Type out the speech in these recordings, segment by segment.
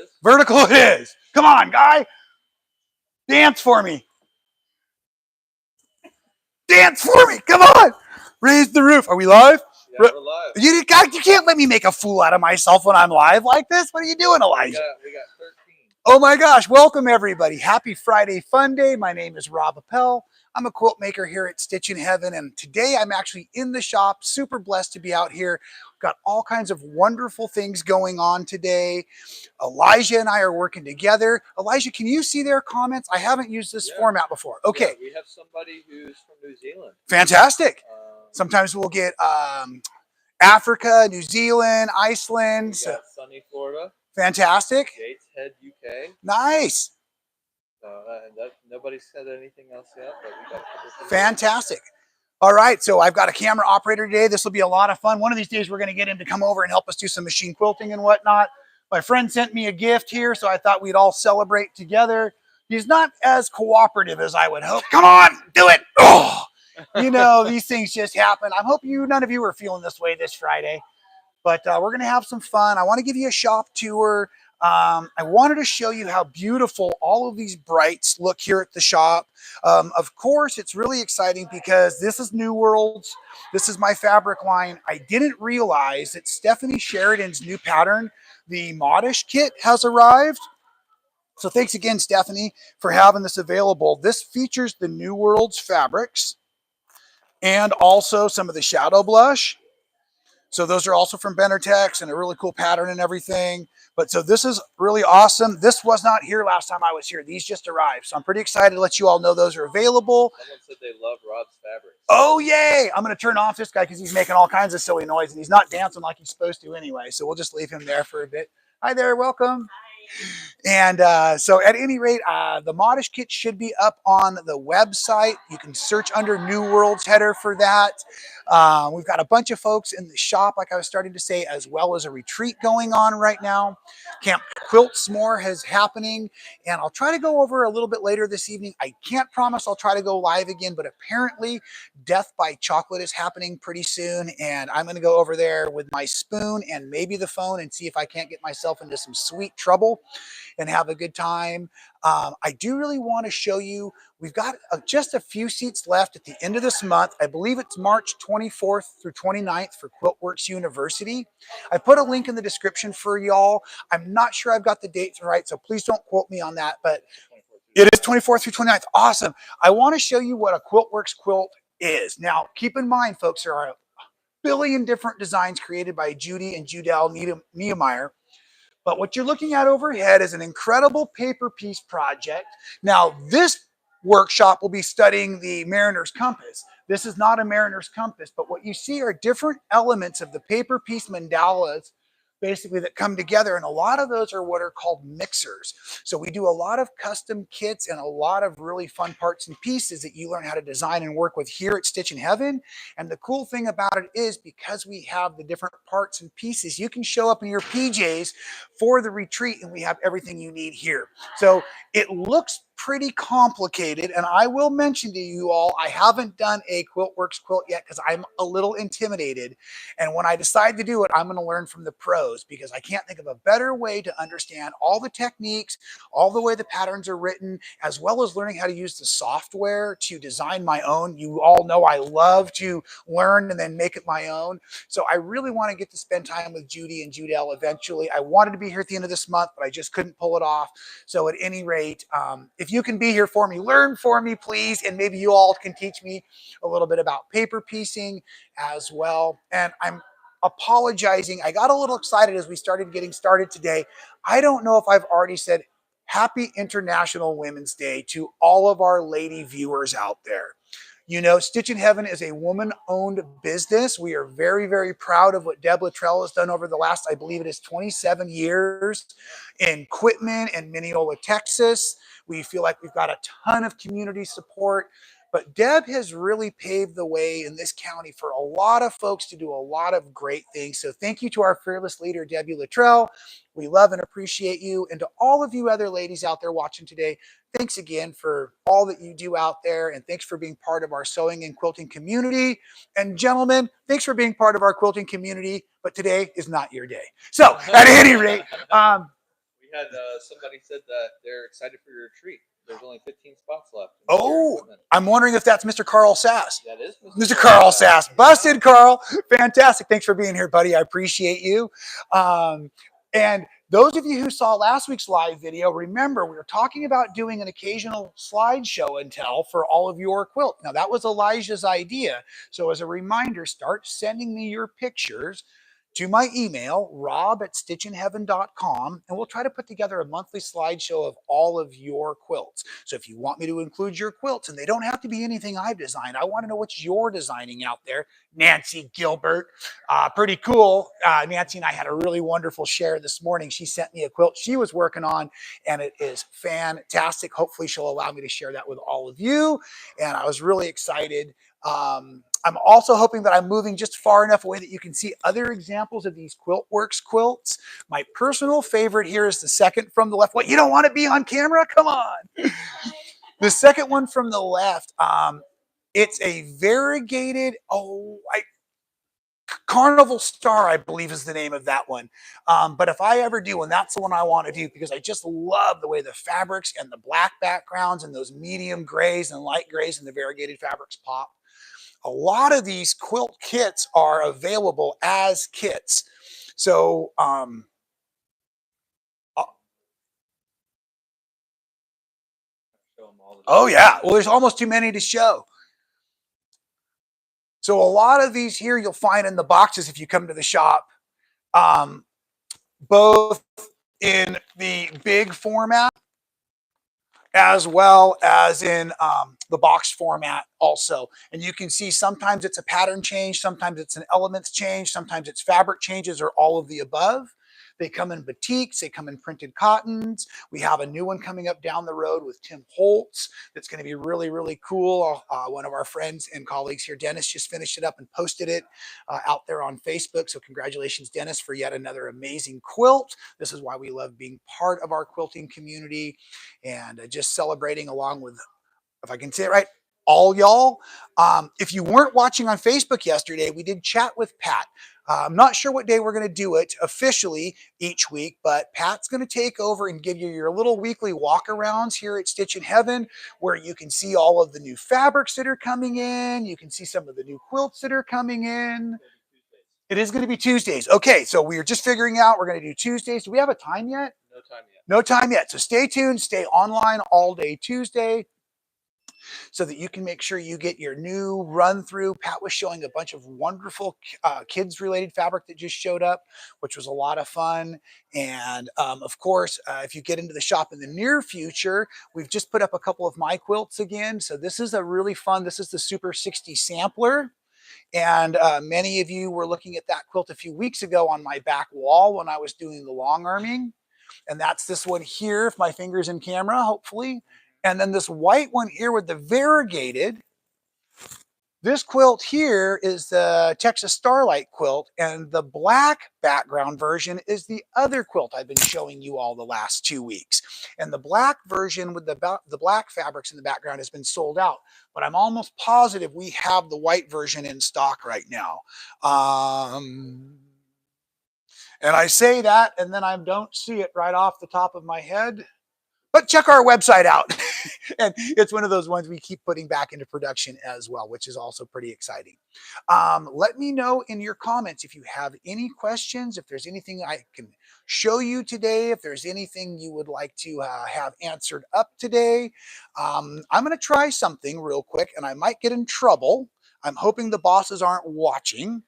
is. Vertical it is. Come on, guy. Dance for me. Dance for me. Come on. Raise the roof. Are we live? Yeah, we're live. You can't let me make a fool out of myself when I'm live like this. What are you doing, Elijah? We got 13. Oh my gosh. Welcome, everybody. Happy Friday Fun Day. My name is Rob Appell. I'm a quilt maker here at Stitchin Heaven, and today I'm actually in the shop. Super blessed to be out here. Got all kinds of wonderful things going on today. Elijah and I are working together. Elijah, can you see their comments? I haven't used this format before. Okay. Yeah, we have somebody who's from New Zealand. Fantastic. Sometimes we'll get Africa, New Zealand, Iceland. We got sunny Florida. Fantastic. Gateshead, UK. Nice. Nobody said anything else yet, but we got a couple. Fantastic. All right, so I've got a camera operator today. This will be a lot of fun. One of these days, we're going to get him to come over and help us do some machine quilting and whatnot. My friend sent me a gift here, so I thought we'd all celebrate together. He's not as cooperative as I would hope. Come on, do it. Oh, you know, these things just happen. I hope none of you are feeling this way this Friday, but we're going to have some fun. I want to give you a shop tour. I wanted to show you how beautiful all of these brights look here at the shop. Of course, it's really exciting because this is New Worlds. This is my fabric line. I didn't realize that Stephanie Sheridan's new pattern, the Modish kit, has arrived. So thanks again, Stephanie, for having this available. This features the New Worlds fabrics and also some of the shadow blush. So those are also from Benartex and a really cool pattern and everything. But so this is really awesome. This was not here last time I was here. These just arrived. So I'm pretty excited to let you all know those are available. Someone said they love Rob's fabrics. Oh, yay. I'm going to turn off this guy because he's making all kinds of silly noise and he's not dancing like he's supposed to anyway. So we'll just leave him there for a bit. Hi there. Welcome. And so at any rate, the Modish kit should be up on the website. You can search under New Worlds header for that. We've got a bunch of folks in the shop, like I was starting to say, as well as a retreat going on right now. Camp Quilt S'more is happening, and I'll try to go over a little bit later this evening. I can't promise I'll try to go live again, but apparently Death by Chocolate is happening pretty soon, and I'm going to go over there with my spoon and maybe the phone and see if I can't get myself into some sweet trouble and have a good time. I do really want to show you, we've got just a few seats left at the end of this month. I believe it's March 24th through 29th for Quiltworx University. I put a link in the description for y'all. I'm not sure I've got the dates right, so please don't quote me on that, but it is 24th through 29th. Awesome. I want to show you what a Quiltworx quilt is. Now, keep in mind, folks, there are a billion different designs created by Judy and Judel Niemeyer. But what you're looking at overhead is an incredible paper piece project. Now, this workshop will be studying the Mariner's Compass. This is not a Mariner's Compass, but what you see are different elements of the paper piece mandalas, basically, that come together, and a lot of those are what are called mixers. So we do a lot of custom kits and a lot of really fun parts and pieces that you learn how to design and work with here at Stitchin Heaven. And the cool thing about it is, because we have the different parts and pieces, you can show up in your PJs for the retreat and we have everything you need here. So it looks pretty complicated, and I will mention to you all, I haven't done a Quiltworx quilt yet because I'm a little intimidated, and when I decide to do it, I'm going to learn from the pros, because I can't think of a better way to understand all the techniques, all the way the patterns are written, as well as learning how to use the software to design my own. You all know I love to learn and then make it my own, so I really want to get to spend time with Judy and Judel eventually. I wanted to be here at the end of this month, but I just couldn't pull it off. So at any rate, if you can be here for me, learn for me, please. And maybe you all can teach me a little bit about paper piecing as well. And I'm apologizing. I got a little excited as we started getting started today. I don't know if I've already said Happy International Women's Day to all of our lady viewers out there. You know, Stitchin Heaven is a woman-owned business. We are very, very proud of what Deb Luttrell has done over the last, I believe it is 27 years in Quitman and Mineola, Texas. We feel like we've got a ton of community support. But Deb has really paved the way in this county for a lot of folks to do a lot of great things. So thank you to our fearless leader, Debbie Luttrell. We love and appreciate you. And to all of you other ladies out there watching today, thanks again for all that you do out there. And thanks for being part of our sewing and quilting community. And gentlemen, thanks for being part of our quilting community. But today is not your day. So at any rate, we had somebody said that they're excited for your retreat. There's only 15 spots left. Oh, I'm wondering if that's Mr. Carl Sass. That is Mr. Carl Sass. Busted, Carl. Fantastic. Thanks for being here, buddy. I appreciate you. And those of you who saw last week's live video, remember we were talking about doing an occasional slideshow and tell for all of your quilts. Now, that was Elijah's idea. So as a reminder, start sending me your pictures to my email, rob@stitchinheaven.com, and we'll try to put together a monthly slideshow of all of your quilts. So if you want me to include your quilts, and they don't have to be anything I've designed, I want to know what you're designing out there. Nancy Gilbert, pretty cool. Nancy and I had a really wonderful share this morning. She sent me a quilt she was working on, and it is fantastic. Hopefully she'll allow me to share that with all of you, and I was really excited. I'm also hoping that I'm moving just far enough away that you can see other examples of these Quiltworx quilts. My personal favorite here is the second from the left. What, you don't want to be on camera? Come on. The second one from the left, it's a variegated, Carnival Star, I believe is the name of that one. But if I ever do, and that's the one I want to do because I just love the way the fabrics and the black backgrounds and those medium grays and light grays and the variegated fabrics pop. A lot of these quilt kits are available as kits. So, oh yeah, well, there's almost too many to show. So a lot of these here you'll find in the boxes if you come to the shop, both in the big format as well as in the box format also. And you can see sometimes it's a pattern change, sometimes it's an elements change, sometimes it's fabric changes or all of the above. They come in batiks, they come in printed cottons. We have a new one coming up down the road with Tim Holtz that's going to be really, really cool. One of our friends and colleagues here, Dennis, just finished it up and posted it out there on Facebook. So congratulations, Dennis, for yet another amazing quilt. This is why we love being part of our quilting community and just celebrating along with, if I can say it right, all y'all. If you weren't watching on Facebook yesterday, we did chat with Pat. I'm not sure what day we're going to do it officially each week, but Pat's going to take over and give you your little weekly walkarounds here at Stitchin Heaven, where you can see all of the new fabrics that are coming in. You can see some of the new quilts that are coming in. It is going to be Tuesdays. Okay, so we are just figuring out we're going to do Tuesdays. Do we have a time yet? No time yet. No time yet. So stay tuned. Stay online all day Tuesday, so that you can make sure you get your new run through. Pat was showing a bunch of wonderful kids related fabric that just showed up, which was a lot of fun. And of course, if you get into the shop in the near future, we've just put up a couple of my quilts again. So this is a really fun, this is the Super 60 sampler. And many of you were looking at that quilt a few weeks ago on my back wall when I was doing the long arming. And that's this one here, if my finger's in camera, hopefully. And then this white one here with the variegated. This quilt here is the Texas Starlight quilt, and the black background version is the other quilt I've been showing you all the last 2 weeks. And the black version with the black fabrics in the background has been sold out, but I'm almost positive we have the white version in stock right now. And I say that, and then I don't see it right off the top of my head. But check our website out. And it's one of those ones we keep putting back into production as well, which is also pretty exciting. Let me know in your comments if you have any questions, if there's anything I can show you today, if there's anything you would like to have answered up today. I'm going to try something real quick, and I might get in trouble. I'm hoping the bosses aren't watching.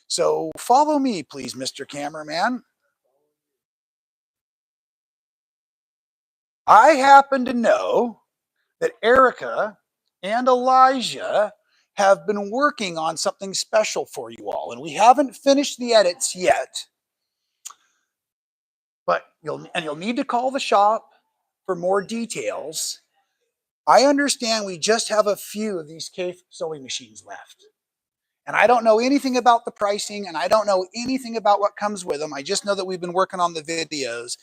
So follow me, please, Mr. Cameraman. I happen to know that Erica and Elijah have been working on something special for you all, and we haven't finished the edits yet. But you'll need to call the shop for more details. I understand we just have a few of these Kaffe sewing machines left. And I don't know anything about the pricing, and I don't know anything about what comes with them. I just know that we've been working on the videos.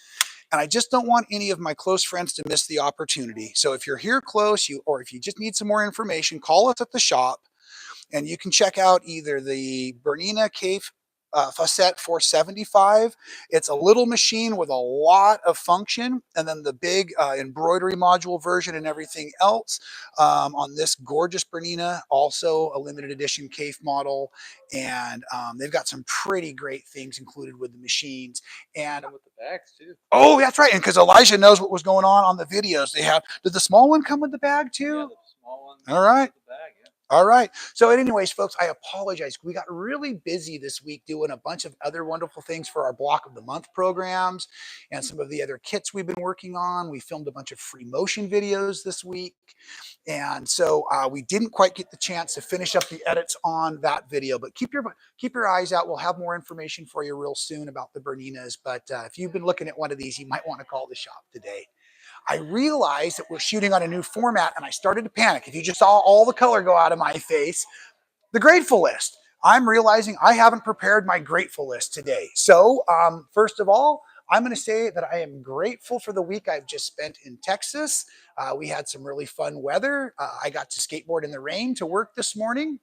And I just don't want any of my close friends to miss the opportunity. So if you're here close, or if you just need some more information, call us at the shop, and you can check out either the Bernina Kaffe Facette 475. It's a little machine with a lot of function, and then the big embroidery module version and everything else on this gorgeous Bernina, also a limited edition Cafe model, and they've got some pretty great things included with the machines. And with the bags too. oh, that's right, and because Elijah knows what was going on the videos, they have. Did the small one come with the bag too? Yeah, the small one. All right. With the bag, yeah. All right. So anyways, folks, I apologize. We got really busy this week doing a bunch of other wonderful things for our Block of the Month programs and some of the other kits we've been working on. We filmed a bunch of free motion videos this week. And so we didn't quite get the chance to finish up the edits on that video, but keep your eyes out. We'll have more information for you real soon about the Berninas. But if you've been looking at one of these, you might want to call the shop today. I realized that we're shooting on a new format and I started to panic. If you just saw all the color go out of my face, the grateful list. I'm realizing I haven't prepared my grateful list today. So first of all, I'm going to say that I am grateful for the week I've just spent in Texas. We had some really fun weather. I got to skateboard in the rain to work this morning.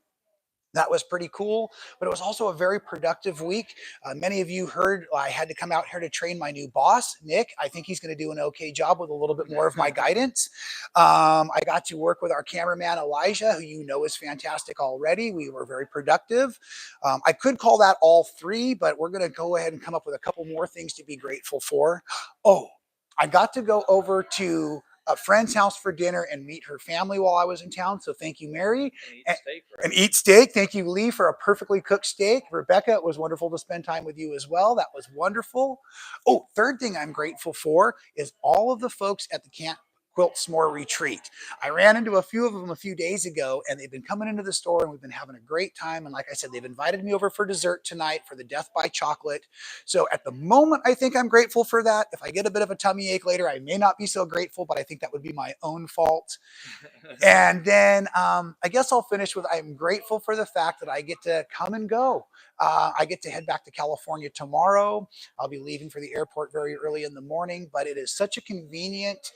That was pretty cool, but it was also a very productive week. Many of you heard I had to come out here to train my new boss, Nick. I think he's going to do an okay job with a little bit more of my guidance. I got to work with our cameraman, Elijah, who you know is fantastic already. We were very productive. I could call that all three, but we're going to go ahead and come up with a couple more things to be grateful for. Oh, I got to go over to a friend's house for dinner and meet her family while I was in town. So thank you, Mary. And eat steak, right? And eat steak. Thank you, Lee, for a perfectly cooked steak. Rebecca, it was wonderful to spend time with you as well. That was wonderful. Oh, third thing I'm grateful for is all of the folks at the Camp Quilt S'more Retreat. I ran into a few of them a few days ago, and they've been coming into the store, and we've been having a great time. And like I said, they've invited me over for dessert tonight for the Death by Chocolate. So at the moment, I think I'm grateful for that. If I get a bit of a tummy ache later, I may not be so grateful, but I think that would be my own fault. And then I guess I'll finish with I'm grateful for the fact that I get to come and go. I get to head back to California tomorrow. I'll be leaving for the airport very early in the morning, but it is such a convenient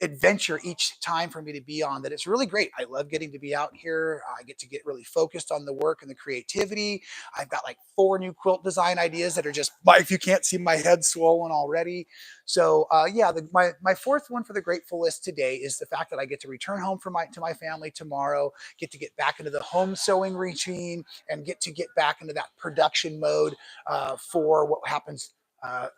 adventure each time for me to be on that it's really great. I love getting to be out here. I get to get really focused on the work and the creativity. I've got like 4 new quilt design ideas that are just, if you can't see my head swollen already. So yeah, my fourth one for the grateful list today is the fact that I get to return home to my family tomorrow, get to get back into the home sewing routine, and get back into that production mode for what happens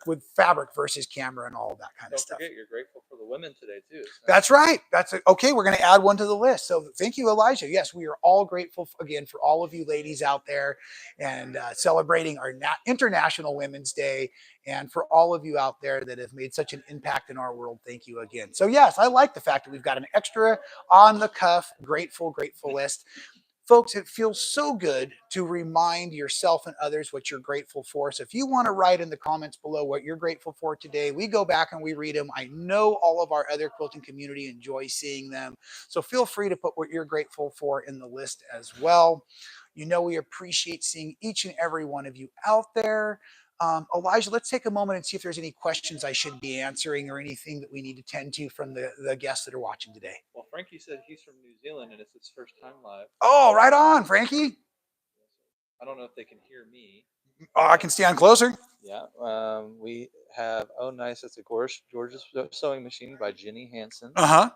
with fabric versus camera and all of that kind of stuff. Don't forget, you're grateful for the women today too. So. That's right. Okay. We're going to add one to the list. So thank you, Elijah. Yes, we are all grateful again for all of you ladies out there and celebrating our International Women's Day, and for all of you out there that have made such an impact in our world. Thank you again. So yes, I like the fact that we've got an extra on the cuff grateful list. Folks, it feels so good to remind yourself and others what you're grateful for. So if you want to write in the comments below what you're grateful for today, we go back and we read them. I know all of our other quilting community enjoy seeing them. So feel free to put what you're grateful for in the list as well. You know, we appreciate seeing each and every one of you out there. Elijah, let's take a moment and see if there's any questions I should be answering or anything that we need to tend to from the guests that are watching today. Well, Frankie said he's from New Zealand and it's his first time live. Oh, right on, Frankie. I don't know if they can hear me. Oh, I can stand closer. Yeah. We have, oh, nice. That's a gorgeous sewing machine by Jenny Hansen. Uh-huh.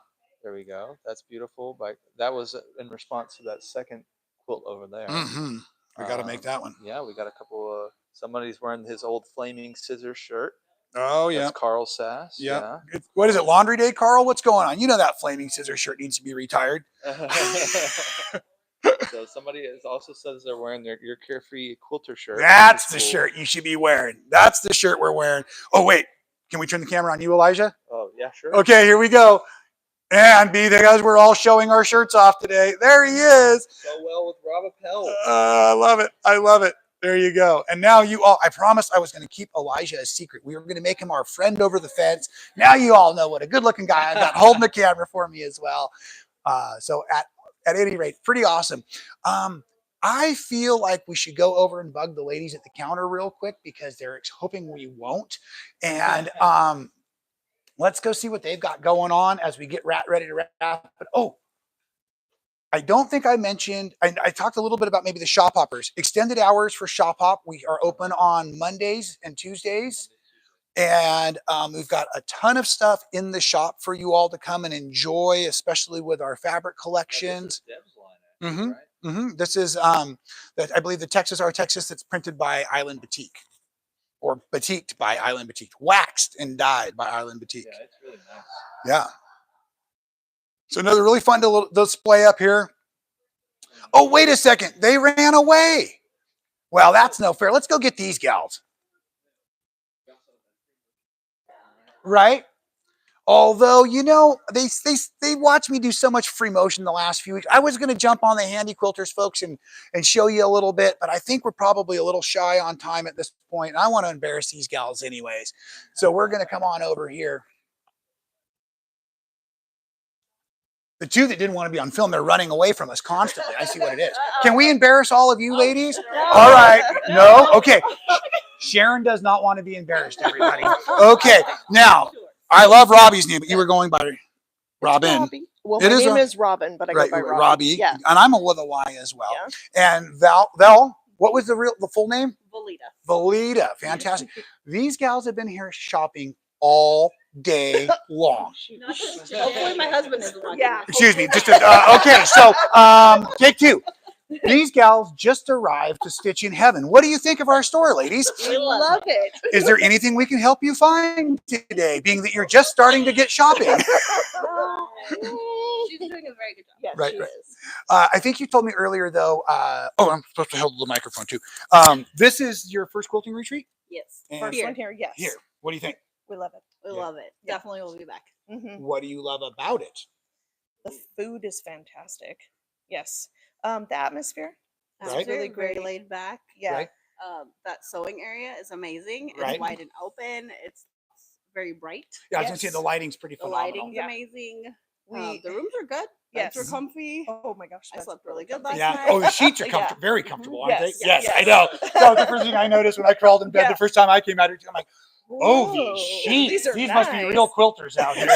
There we go. That's beautiful. That was in response to that second quilt over there. Mm-hmm. We got to make that one. Yeah, we got a couple of, somebody's wearing his old Flaming Scissors shirt. Oh, yeah. That's Carl Sass. Yeah. What is it, laundry day, Carl? What's going on? You know that Flaming Scissors shirt needs to be retired. So somebody also says they're wearing your Carefree Quilter shirt. That's the shirt you should be wearing. That's the shirt we're wearing. Oh, wait. Can we turn the camera on you, Elijah? Oh, yeah, sure. Okay, here we go. And guys, we're all showing our shirts off today. There he is. So well with Rob Appell. I love it. I love it. There you go. And now you all, I promised I was going to keep Elijah a secret. We were going to make him our friend over the fence. Now you all know what a good looking guy I got holding the camera for me as well. So at any rate, pretty awesome. I feel like we should go over and bug the ladies at the counter real quick because they're hoping we won't. And let's go see what they've got going on as we get ready to wrap. But oh, I don't think I mentioned, I talked a little bit about maybe the shop hoppers. Extended hours for shop hop. We are open on Mondays and Tuesdays. And we've got a ton of stuff in the shop for you all to come and enjoy, especially with our fabric collections. Mm-hmm. Right? Mm-hmm. This is, I believe, the Texas R Texas that's printed by Island Batik, or batiqued by Island Batik, waxed and dyed by Island Batik. Yeah, it's really nice. Yeah. So another really fun display up here. Oh, wait a second. They ran away. Well, that's no fair. Let's go get these gals. Right? Although, you know, they watched me do so much free motion the last few weeks. I was going to jump on the Handy Quilters, folks, and show you a little bit, but I think we're probably a little shy on time at this point. And I want to embarrass these gals anyways. So we're going to come on over here. The two that didn't want to be on film, they're running away from us constantly. I see what it is. Can we embarrass all of you ladies? All right. No? Okay. Sharon does not want to be embarrassed, everybody. Okay. Now, I love Robbie's name, but you were going by Robin. Robbie. Well, my name is Robin, but I go by Robbie. Yeah. And I'm with a Y as well. Yeah. And Val, what was the full name? Valita. Fantastic. These gals have been here shopping all day long. Hopefully my husband is lucky. Yeah. Excuse me. Just okay. So take two. These gals just arrived to Stitchin Heaven. What do you think of our store, ladies? We love it. Is there anything we can help you find today, being that you're just starting to get shopping? She's doing a very good job. Yes, right, she right. is. I think you told me earlier, though. I'm supposed to hold the microphone too. This is your first quilting retreat? Yes. First one here, yes. Here. What do you think? We love it. We love it. Yeah. Definitely will be back. Mm-hmm. What do you love about it? The food is fantastic. Yes. The atmosphere. Right. It's really great, laid back. Yeah. Right. That sewing area is amazing. It's Right. wide and open. It's very bright. Yeah, I was going to say the lighting's pretty The phenomenal. lighting's amazing. We The rooms are good. Yes. Beds are comfy. Oh my gosh. I that's slept really good comfy. last Yeah. night. Oh, the sheets are Yeah. very comfortable, aren't Yes. they? Yes, Yes. I know. That was the first thing I noticed when I crawled in bed Yeah. the first time I came out here. I'm like, oh, Whoa. these sheets. These are Must be nice. real quilters out here.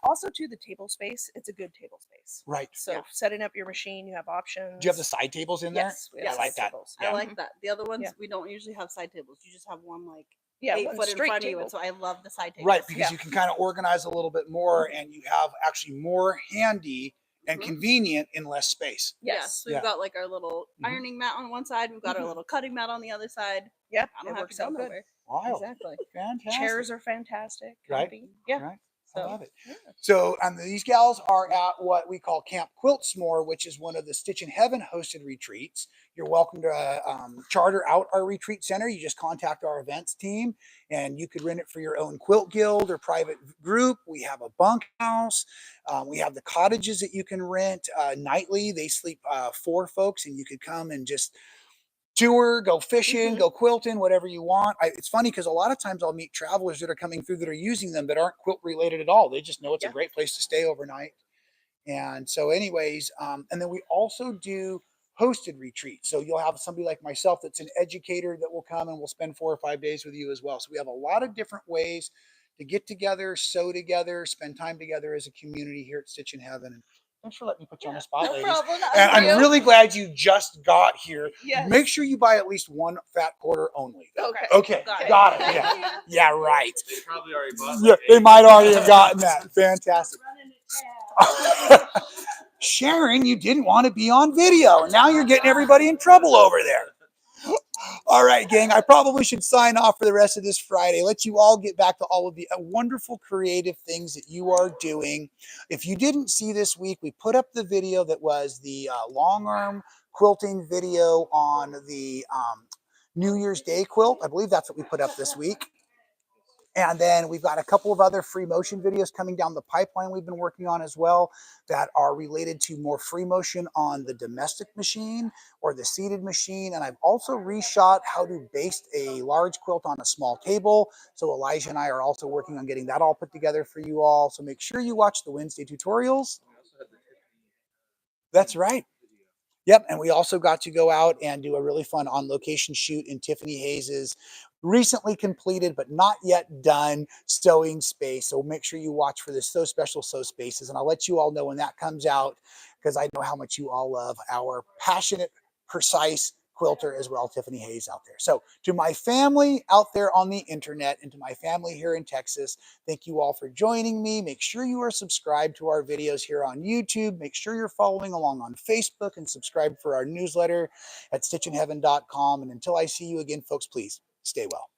Also, too, the table space. It's a good table space. Right. So setting up your machine, you have options. Do you have the side tables in there? Yes. We Yeah, have I like side that. tables. Yeah. I like that. The other ones, Yeah. we don't usually have side tables. You just have one like Yeah, 8 one foot in straight front of you. table. And so I love the side tables. Right, because Yeah. you can kind of organize a little bit more and you have actually more handy and Mhm. convenient in less space. Yes. So we've Yeah. got like our little Mhm. ironing mat on one side. We've got our Mhm. little cutting mat on the other side. Yep. I don't It have works to go out good. nowhere. Wild. Exactly. Fantastic. Chairs are fantastic. Right. comfy. Yeah. Right. So, I love it. yeah. So these gals are at what we call Camp Quiltsmore, which is one of the Stitchin Heaven hosted retreats. You're welcome to charter out our retreat center. You just contact our events team and you could rent it for your own quilt guild or private group. We have a bunkhouse. We have the cottages that you can rent nightly. They sleep 4 folks and you could come and just tour, go fishing, Mhm. go quilting, whatever you want. It's funny because a lot of times I'll meet travelers that are coming through that are using them that aren't quilt related at all. They just know it's a Yeah. great place to stay overnight. And so anyways, and then we also do hosted retreats. So you'll have somebody like myself that's an educator that will come and we'll spend 4 or 5 days with you as well. So we have a lot of different ways to get together, sew together, spend time together as a community here at Stitchin Heaven. And thanks for letting me put you on the spot, No ladies. problem. And I'm really glad you just got here. Yes. Make sure you buy at least 1 fat quarter only. Okay. Okay, Got got it. it. Yeah, yeah, right. They probably already bought Yeah, like they 8. might already have gotten that. Fantastic. Sharon, you didn't want to be on video, and now you're getting everybody in trouble over there. All right, gang, I probably should sign off for the rest of this Friday. Let you all get back to all of the wonderful creative things that you are doing. If you didn't see this week, we put up the video that was the long arm quilting video on the New Year's Day quilt. I believe that's what we put up this week. And then we've got a couple of other free motion videos coming down the pipeline we've been working on as well that are related to more free motion on the domestic machine or the seated machine. And I've also reshot how to baste a large quilt on a small table. So Elijah and I are also working on getting that all put together for you all. So make sure you watch the Wednesday tutorials. That's right. Yep, and we also got to go out and do a really fun on-location shoot in Tiffany Hayes's recently completed but not yet done sewing space. So make sure you watch for this So Special Sew Spaces, and I'll let you all know when that comes out, because I know how much you all love our passionate, precise quilter as well, Tiffany Hayes out there. So to my family out there on the internet and to my family here in Texas, thank you all for joining me. Make sure you are subscribed to our videos here on YouTube. Make sure you're following along on Facebook and subscribe for our newsletter at stitchinheaven.com. And until I see you again, folks, please stay well.